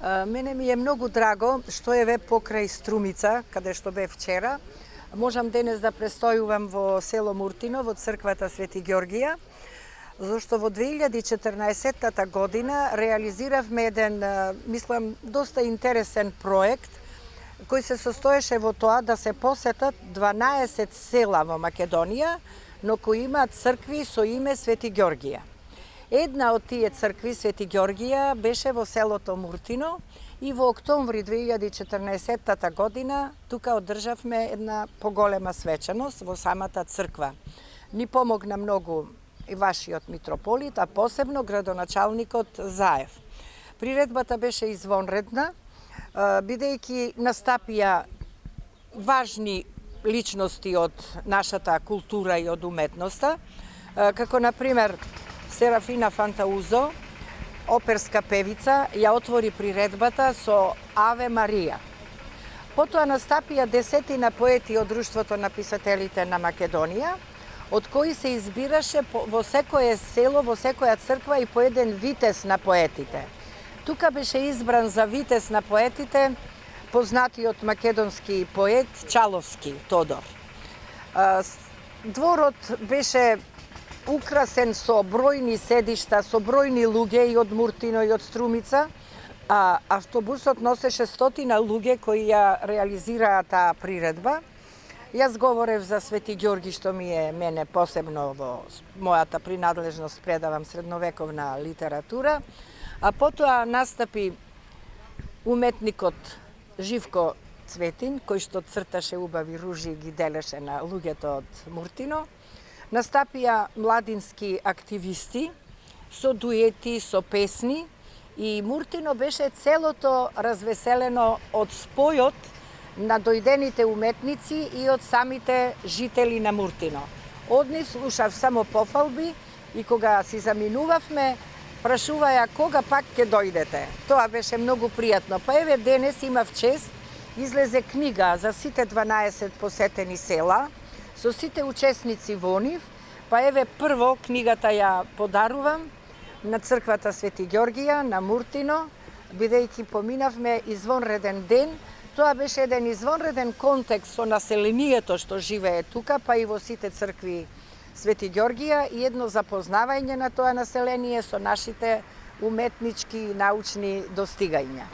Мене ми е многу драго што еве покрај Струмица, каде што бев вчера, можам денес да престојувам во село Муртино, во црквата Свети Ѓоргија, зашто во 2014 година реализиравме еден, мислам, доста интересен проект, кој се состоеше во тоа да се посетат 12 села во Македонија, но кои имаат цркви со име Свети Ѓоргија. Една од тие цркви, Свети Ѓоргија, беше во селото Муртино и во октомври 2014 година тука одржавме една поголема свечаност во самата црква. Ни помогна многу и вашиот митрополит, а посебно градоначалникот Заев. Приредбата беше извонредна, бидејќи настапија важни личности од нашата култура и од уметноста, како например Серафина Фантаузо, оперска певица, ја отвори приредбата со Аве Марија. Потоа настапија десетина поети од Друштвото на писателите на Македонија, од кои се избираше во секое село, во секоја црква и по еден витез на поетите. Тука беше избран за витез на поетите познатиот македонски поет Чаловски Тодор. Дворот беше украсен со бројни седишта, со бројни луѓе и од Муртино и од Струмица, а автобусот носеше стотина луѓе кои ја реализираа таа приредба. Јас говорев за Свети Ѓорги, што ми е мене посебно во мојата принадлежност, предавам средновековна литература, а потоа настапи уметникот Живко Цветин, кој што црташе убави ружи и ги делеше на луѓето од Муртино. Настапија младински активисти со дуети, со песни и Муртино беше целото развеселено од спојот на дојдените уметници и од самите жители на Муртино. Од нив слушав само пофалби и кога си заминувавме, прашуваја кога пак ќе дојдете. Тоа беше многу пријатно. Па еве денес имав чест, излезе книга за сите 12 посетени села, со сите учесници во нив, па еве прво книгата ја подарувам на црквата Свети Ѓоргија, на Муртино, бидејќи поминавме извонреден ден. Тоа беше еден извонреден контекст со населението што живее тука, па и во сите цркви Свети Ѓоргија и едно запознавање на тоа население со нашите уметнички и научни достигања.